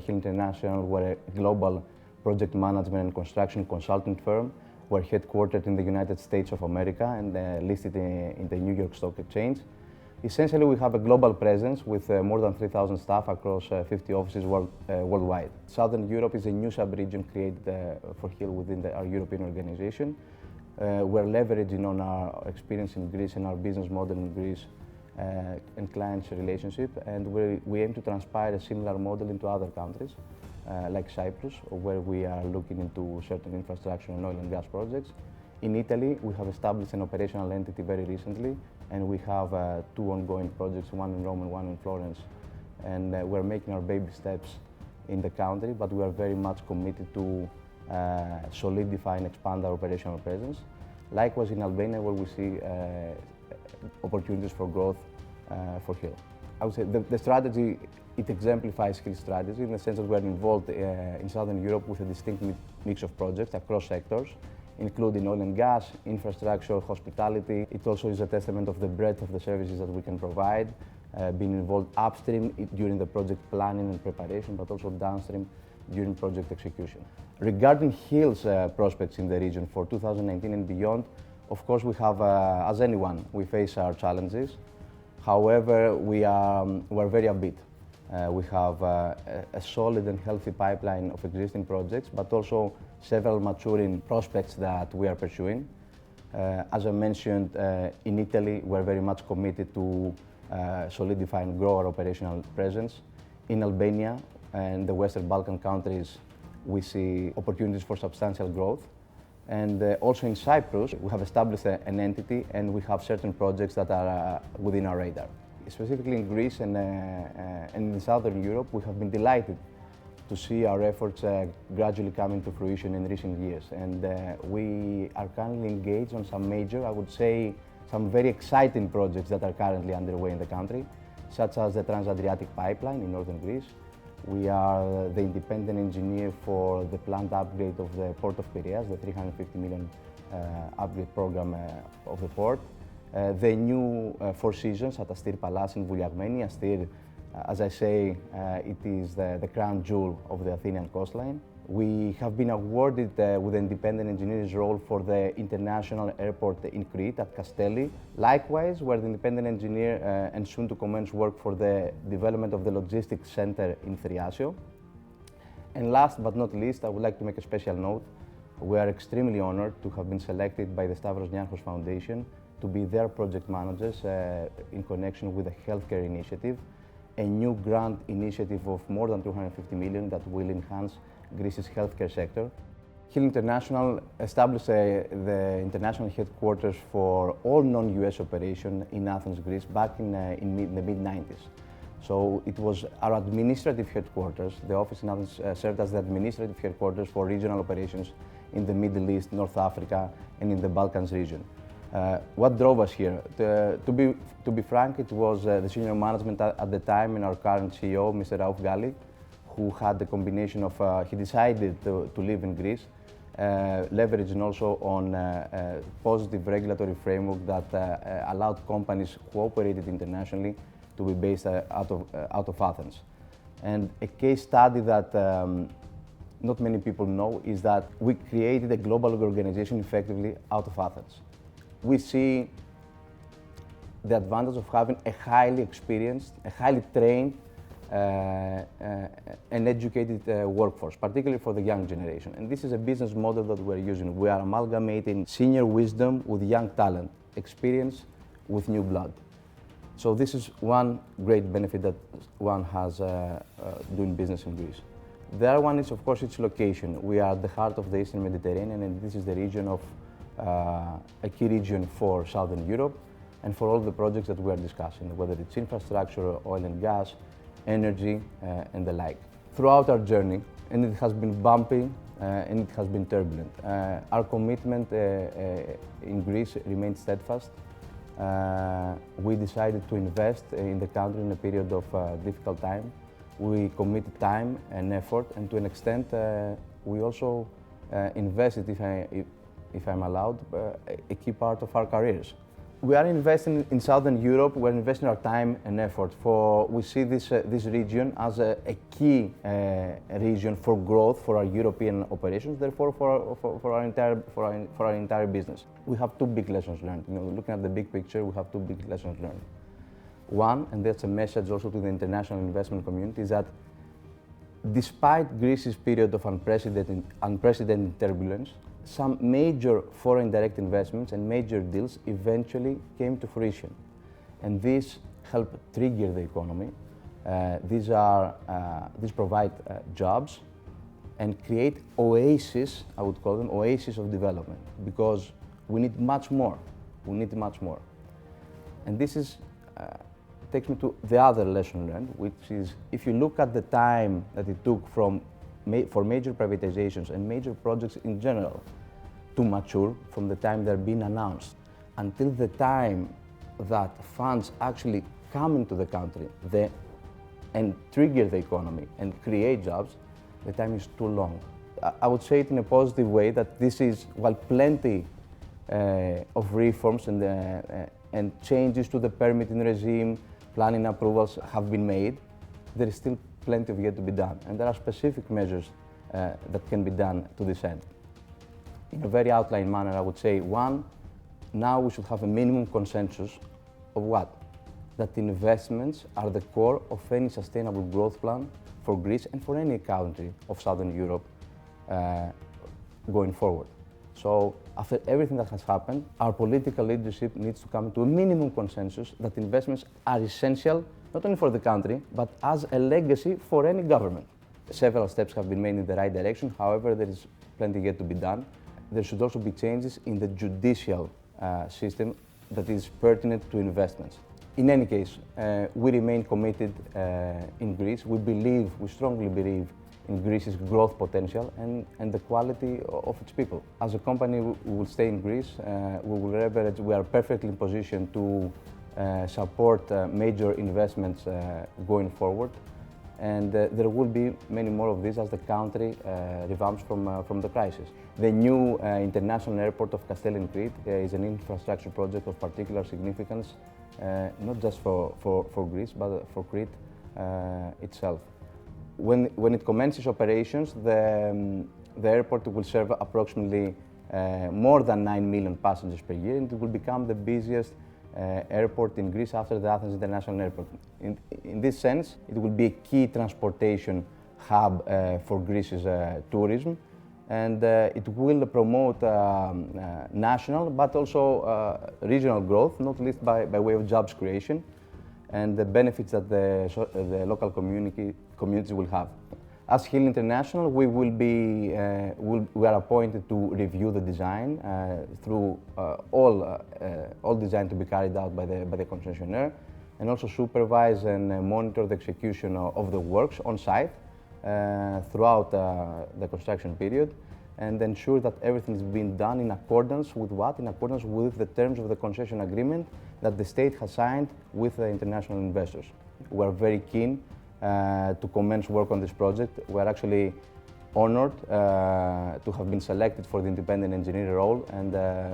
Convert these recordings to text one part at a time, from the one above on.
Hill International, we're a global project management and construction consulting firm. We're headquartered in the United States of America and listed in the New York Stock Exchange. Essentially, we have a global presence with more than 3,000 staff across 50 offices worldwide. Southern Europe is a new sub-region created for Hill within our European organization. We're leveraging on our experience in Greece and our business model in Greece and clients' relationship, and we aim to transpire a similar model into other countries, like Cyprus, where we are looking into certain infrastructure and oil and gas projects. In Italy, we have established an operational entity very recently, and we have two ongoing projects, one in Rome and one in Florence. And we're making our baby steps in the country, but we are very much committed to solidify and expand our operational presence. Likewise in Albania, where we see opportunities for growth for Hill. I would say the strategy, it exemplifies Hill's strategy in the sense that we are involved in Southern Europe with a distinct mix of projects across sectors, including oil and gas, infrastructure, hospitality. It also is a testament of the breadth of the services that we can provide, being involved upstream during the project planning and preparation, but also downstream during project execution. Regarding Hill's prospects in the region for 2019 and beyond, of course we have, as anyone, we face our challenges. However, we're very upbeat. We have a solid and healthy pipeline of existing projects, but also several maturing prospects that we are pursuing. As I mentioned, in Italy, we're very much committed to solidify and grow our operational presence. In Albania and the Western Balkan countries, we see opportunities for substantial growth. And also in Cyprus, we have established an entity and we have certain projects that are within our radar. Specifically in Greece and in Southern Europe, we have been delighted to see our efforts gradually coming to fruition in recent years. And we are currently engaged on some major, I would say, some very exciting projects that are currently underway in the country, such as the Trans-Adriatic Pipeline in northern Greece. We are the independent engineer for the planned upgrade of the Port of Piraeus, the 350 million upgrade program of the port. The new Four Seasons at Astir Palace in Vouliagmeni. Astir, as I say, it is the crown jewel of the Athenian coastline. We have been awarded with the independent engineer's role for the international airport in Crete at Kastelli. Likewise, we're the independent engineer and soon to commence work for the development of the logistics center in Thriasio. And last but not least, I would like to make a special note. We are extremely honored to have been selected by the Stavros Niarchos Foundation to be their project managers in connection with the healthcare initiative, a new grant initiative of more than 250 million that will enhance Greece's healthcare sector. Hill International established the international headquarters for all non-US operations in Athens, Greece, back in the mid-90s. So it was our administrative headquarters. The office in Athens served as the administrative headquarters for regional operations in the Middle East, North Africa, and in the Balkans region. What drove us here? To be frank, it was the senior management at the time and our current CEO, Mr. Rauf Gali, who had the combination of, he decided to live in Greece, leveraging also on a positive regulatory framework that allowed companies who operated internationally to be based out of Athens. And a case study that not many people know is that we created a global organization effectively out of Athens. We see the advantage of having a highly experienced, a highly trained, an educated workforce, particularly for the young generation. And this is a business model that we're using. We are amalgamating senior wisdom with young talent, experience with new blood. So this is one great benefit that one has doing business in Greece. The other one is, of course, its location. We are at the heart of the Eastern Mediterranean, and this is the region of a key region for Southern Europe and for all the projects that we are discussing, whether it's infrastructure, oil and gas, energy, and the like. Throughout our journey, and it has been bumpy and it has been turbulent, our commitment in Greece remains steadfast. We decided to invest in the country in a period of difficult time. We committed time and effort, and to an extent, we also invested, if I'm allowed, a key part of our careers. We are investing in Southern Europe. We're investing our time and effort. We see this region as a key region for growth for our European operations. Therefore, for our entire business, we have two big lessons learned. Looking at the big picture, we have two big lessons learned. One, and that's a message also to the international investment community, is that despite Greece's period of unprecedented turbulence, some major foreign direct investments and major deals eventually came to fruition. And this helped trigger the economy. These provide jobs and create oases, I would call them, oases of development, because we need much more. We need much more. And this takes me to the other lesson learned, which is if you look at the time that it took for major privatizations and major projects in general to mature, from the time they're being announced until the time that funds actually come into the country and trigger the economy and create jobs, the time is too long. I would say it in a positive way that this is, while plenty of reforms and changes to the permitting regime, planning approvals have been made, there is still plenty of yet to be done. And there are specific measures that can be done to this end. In a very outline manner, I would say, one, now we should have a minimum consensus of what? That investments are the core of any sustainable growth plan for Greece and for any country of Southern Europe going forward. So after everything that has happened, our political leadership needs to come to a minimum consensus that investments are essential, not only for the country, but as a legacy for any government. Several steps have been made in the right direction. However, there is plenty yet to be done. There should also be changes in the judicial system that is pertinent to investments. In any case, we remain committed in Greece. We strongly believe in Greece's growth potential and the quality of its people. As a company, we will stay in Greece. We are perfectly in position to support major investments going forward. And there will be many more of these as the country revamps from the crisis. The new international airport of Castelli in Crete is an infrastructure project of particular significance, not just for Greece, but for Crete itself. When it commences operations, the airport will serve approximately more than 9 million passengers per year, and it will become the busiest airport in Greece after the Athens International Airport. In this sense, it will be a key transportation hub for Greece's tourism, and it will promote national but also regional growth, not least by way of jobs creation and the benefits that the local communities will have. As Hill International, we are appointed to review the design through all design to be carried out by the concessionaire, and also supervise and monitor the execution of the works on site throughout the construction period, and ensure that everything is being done in accordance with what? In accordance with the terms of the concession agreement that the state has signed with the international investors. We are very keen to commence work on this project. We are actually honored to have been selected for the independent engineer role, and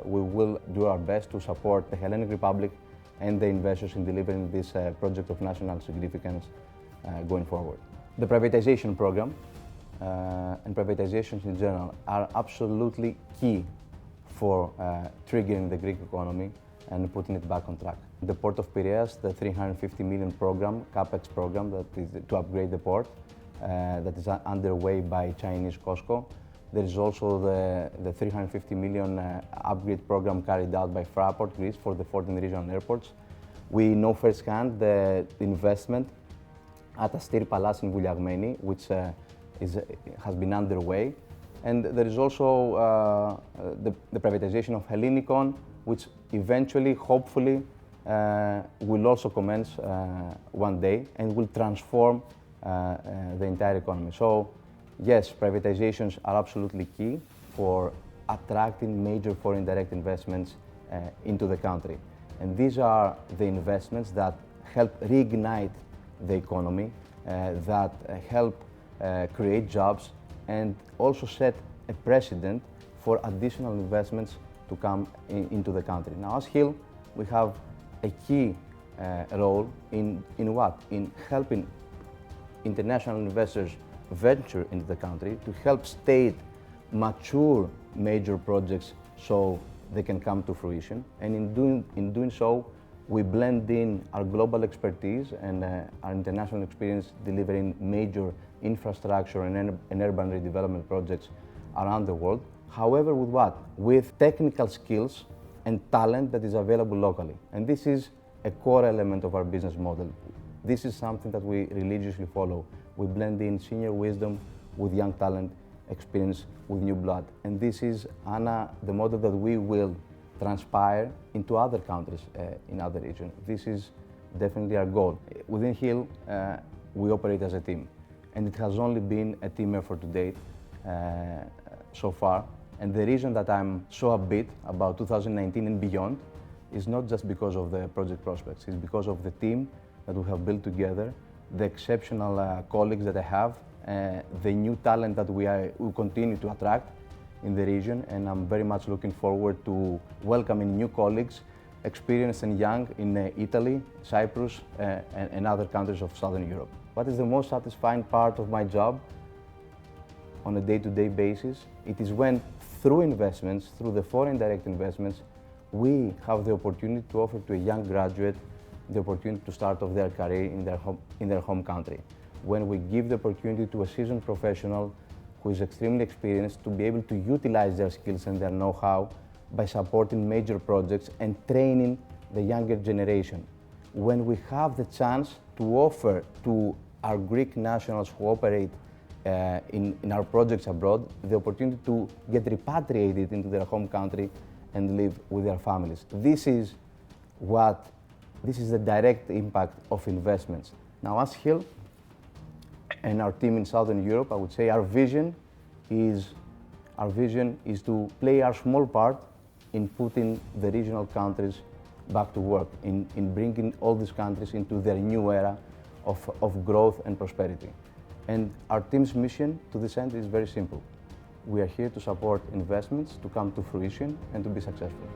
we will do our best to support the Hellenic Republic and the investors in delivering this project of national significance going forward. The privatization program and privatizations in general are absolutely key for triggering the Greek economy and putting it back on track. The Port of Piraeus, the 350 million program, CapEx program that is to upgrade the port, that is underway by Chinese COSCO. There is also the 350 million upgrade program carried out by Fraport Greece for the 14 regional airports. We know firsthand the investment at Astir Palace in Vouliagmeni, which has been underway. And there is also the privatization of Hellinikon, which eventually, hopefully, will also commence one day and will transform the entire economy. So, yes, privatizations are absolutely key for attracting major foreign direct investments into the country. And these are the investments that help reignite the economy, that help create jobs, and also set a precedent for additional investments to come into the country. Now, as Hill, we have a key role in what? In helping international investors venture into the country, to help state mature major projects so they can come to fruition. And in doing so, we blend in our global expertise and our international experience delivering major infrastructure and urban redevelopment projects around the world. However, with what? With technical skills and talent that is available locally. And this is a core element of our business model. This is something that we religiously follow. We blend in senior wisdom with young talent, experience with new blood. And this is, Anna, the model that we will transpire into other countries in other regions. This is definitely our goal. Within Hill, we operate as a team. And it has only been a team effort to date so far. And the reason that I'm so upbeat about 2019 and beyond is not just because of the project prospects, it's because of the team that we have built together, the exceptional colleagues that I have, the new talent that we continue to attract in the region, and I'm very much looking forward to welcoming new colleagues, experienced and young, in Italy, Cyprus, and other countries of Southern Europe. What is the most satisfying part of my job on a day-to-day basis? It is when, through investments, through the foreign direct investments, we have the opportunity to offer to a young graduate the opportunity to start off their career in their home country. When we give the opportunity to a seasoned professional who is extremely experienced to be able to utilize their skills and their know-how by supporting major projects and training the younger generation. When we have the chance to offer to our Greek nationals who operate in our projects abroad the opportunity to get repatriated into their home country and live with their families. This is the direct impact of investments. Now, as Hill and our team in Southern Europe, I would say our vision is to play our small part in putting the regional countries back to work, in bringing all these countries into their new era of growth and prosperity. And our team's mission to this end is very simple. We are here to support investments to come to fruition and to be successful.